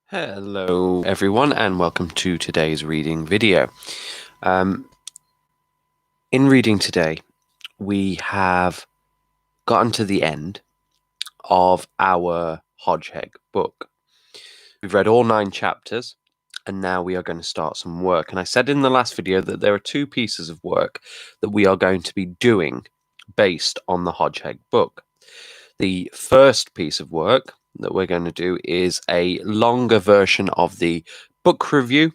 Hello everyone and welcome to today's reading video. In reading today, we have gotten to the end of our Hodgeheg book. We've read all 9 chapters and now we are going to start some work. And I said in the last video that there are 2 pieces of work that we are going to be doing based on the Hodgeheg book. The first piece of work that we're going to do is a longer version of the book review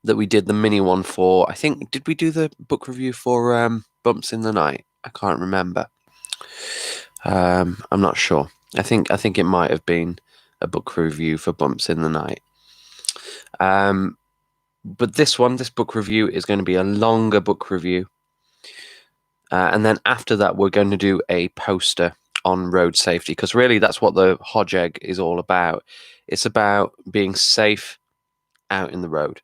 that we did the mini one for. I think, did we do the book review for Bumps in the Night? I can't remember. I'm not sure. I think it might have been a book review for Bumps in the Night. But this book review is going to be a longer book review. And then after that, we're going to do a poster on road safety, because really that's what the Hodgeheg is all about. It's about being safe out in the road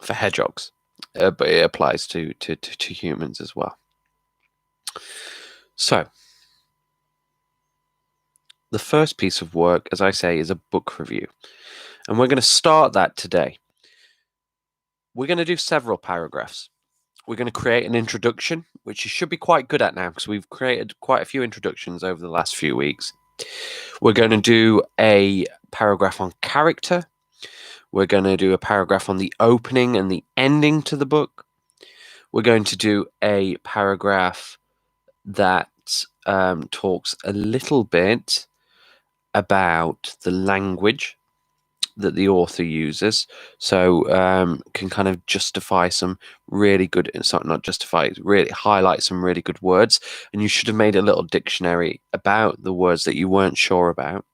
for hedgehogs, but it applies to humans as well. So the first piece of work, as I say, is a book review, and we're going to start that today. We're going to do several paragraphs. We're going to create an introduction, which you should be quite good at now because we've created quite a few introductions over the last few weeks. We're going to do a paragraph on character. We're going to do a paragraph on the opening and the ending to the book. We're going to do a paragraph that talks a little bit about the language that the author uses, so can kind of justify some really good, not justify, really highlight some really good words, and you should have made a little dictionary about the words that you weren't sure about.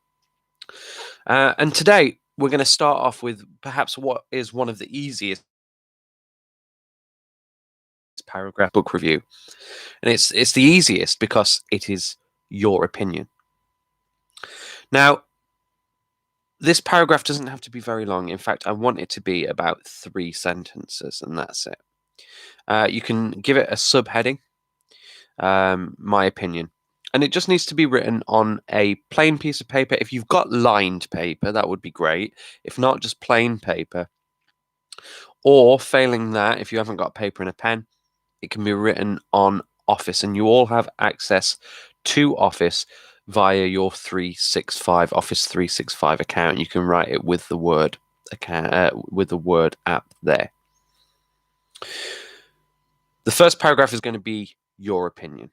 And today we're going to start off with perhaps what is one of the easiest paragraph book review, and it's the easiest because it is your opinion. Now, this paragraph doesn't have to be very long. In fact, I want it to be about 3 sentences, and that's it. You can give it a subheading, my opinion, and it just needs to be written on a plain piece of paper. If you've got lined paper, that would be great. If not, just plain paper. Or failing that, if you haven't got paper and a pen, it can be written on Office, and you all have access to Office via your Office 365 account. You can write it with the Word account, with the Word app there. The first paragraph is going to be your opinion,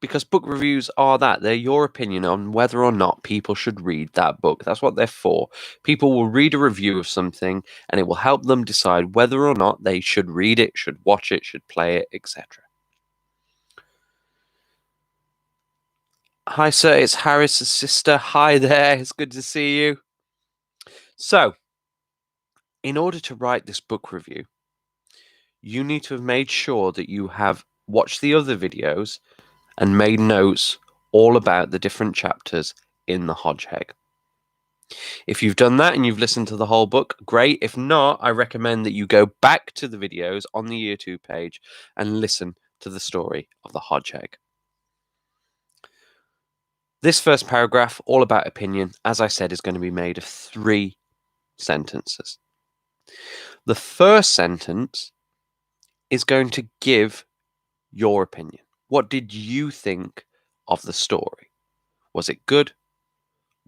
because book reviews are that. They're your opinion on whether or not people should read that book. That's what they're for. People will read a review of something, and it will help them decide whether or not they should read it, should watch it, should play it, etc. Hi, sir. It's Harris's sister. Hi there. It's good to see you. So, in order to write this book review, you need to have made sure that you have watched the other videos and made notes all about the different chapters in the Hodgeheg. If you've done that and you've listened to the whole book, great. If not, I recommend that you go back to the videos on the Year 2 page and listen to the story of the Hodgeheg. This first paragraph, all about opinion, as I said, is going to be made of 3 sentences. The first sentence is going to give your opinion. What did you think of the story? Was it good?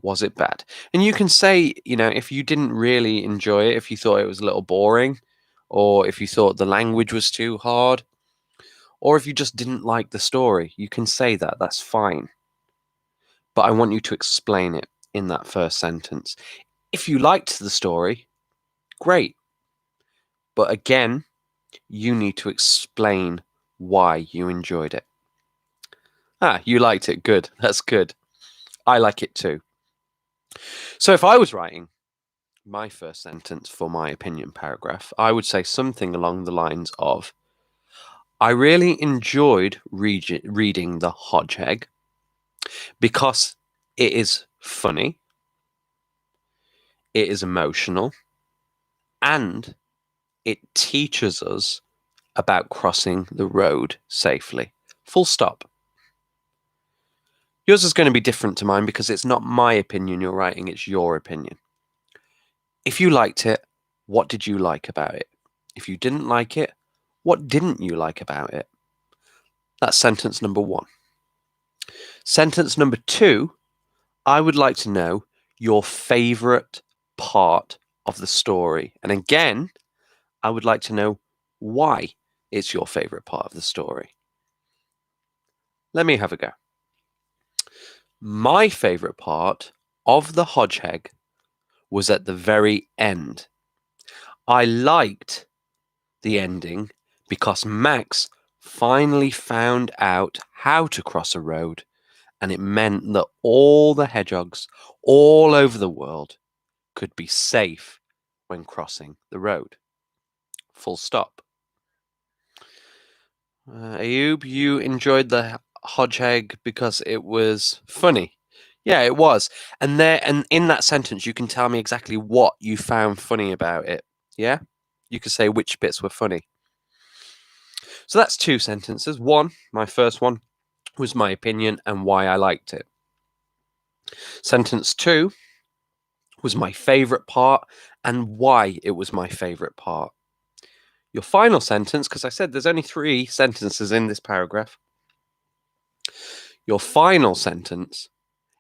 Was it bad? And you can say, if you didn't really enjoy it, if you thought it was a little boring, or if you thought the language was too hard, or if you just didn't like the story, you can say that. That's fine. But I want you to explain it in that first sentence. If you liked the story, great. But again, you need to explain why you enjoyed it. You liked it. Good. That's good. I like it too. So if I was writing my first sentence for my opinion paragraph, I would say something along the lines of, I really enjoyed reading The Hodgeheg because it is funny, it is emotional, and it teaches us about crossing the road safely. Full stop. Yours is going to be different to mine because it's not my opinion you're writing, it's your opinion. If you liked it, what did you like about it? If you didn't like it, what didn't you like about it? That's sentence number 1. Sentence number 2, I would like to know your favourite part of the story. And again, I would like to know why it's your favourite part of the story. Let me have a go. My favourite part of the Hodgeheg was at the very end. I liked the ending because Max finally found out how to cross a road, and it meant that all the hedgehogs all over the world could be safe when crossing the road. Full stop. Ayub, you enjoyed the Hodgeheg because it was funny. Yeah, it was. And in that sentence, you can tell me exactly what you found funny about it. Yeah? You could say which bits were funny. So that's 2 sentences. 1, my first one, was my opinion and why I liked it. Sentence 2 was my favourite part and why it was my favourite part. Your final sentence, because I said there's only 3 sentences in this paragraph. Your final sentence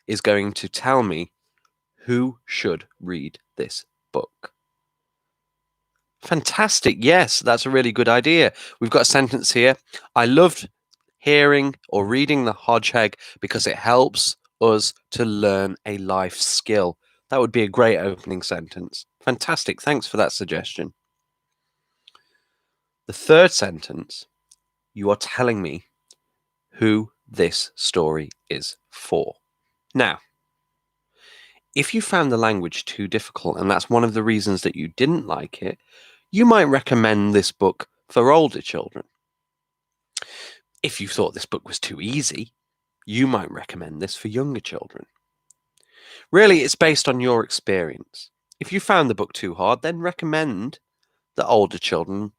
is going to tell me who should read this book. Fantastic. Yes, that's a really good idea. We've got a sentence here. I loved hearing or reading the Hodgeheg because it helps us to learn a life skill. That would be a great opening sentence. Fantastic. Thanks for that suggestion. The third sentence, you are telling me who this story is for. Now, if you found the language too difficult, and that's one of the reasons that you didn't like it, you might recommend this book for older children. If you thought this book was too easy, you might recommend this for younger children. Really, it's based on your experience. If you found the book too hard, then recommend that older children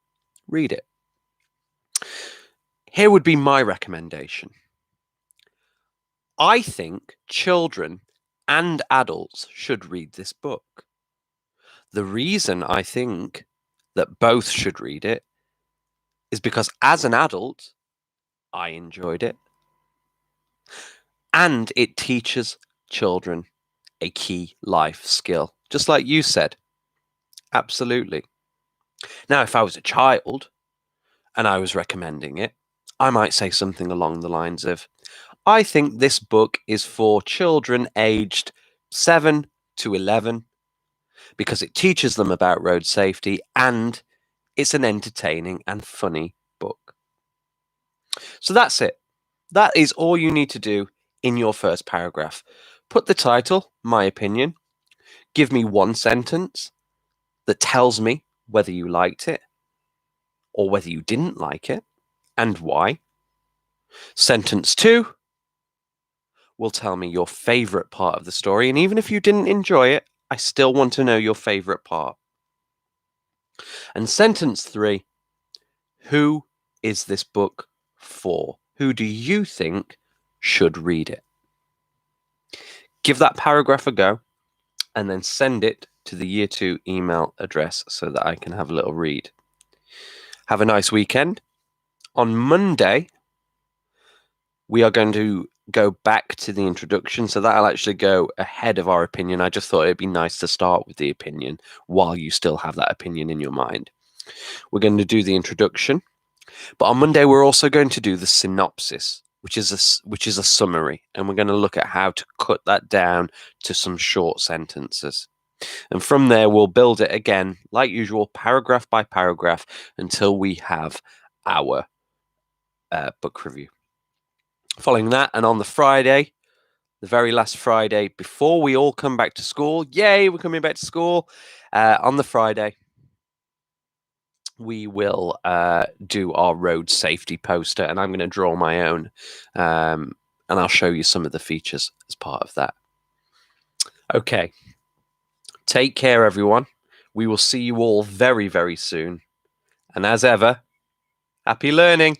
read it. Here would be my recommendation. I think children and adults should read this book. The reason I think that both should read it is because as an adult, I enjoyed it. And it teaches children a key life skill, just like you said. Absolutely. Now, if I was a child and I was recommending it, I might say something along the lines of, I think this book is for children aged 7 to 11 because it teaches them about road safety and it's an entertaining and funny book. So that's it. That is all you need to do in your first paragraph. Put the title, my opinion. Give me 1 sentence that tells me whether you liked it or whether you didn't like it and why. Sentence 2 will tell me your favorite part of the story. And even if you didn't enjoy it, I still want to know your favorite part. And sentence 3, who is this book for? Who do you think should read it? Give that paragraph a go and then send it to the Year 2 email address so that I can have a little read. Have a nice weekend. On Monday, we are going to go back to the introduction, so that'll actually go ahead of our opinion. I just thought it'd be nice to start with the opinion while you still have that opinion in your mind. We're going to do the introduction, but on Monday we're also going to do the synopsis, which is a summary, and we're going to look at how to cut that down to some short sentences. And from there, we'll build it again, like usual, paragraph by paragraph, until we have our book review. Following that, and on the Friday, the very last Friday before we all come back to school, yay, we're coming back to school, on the Friday, we will do our road safety poster, and I'm going to draw my own, and I'll show you some of the features as part of that. Okay. Take care, everyone. We will see you all very, very soon. And as ever, happy learning.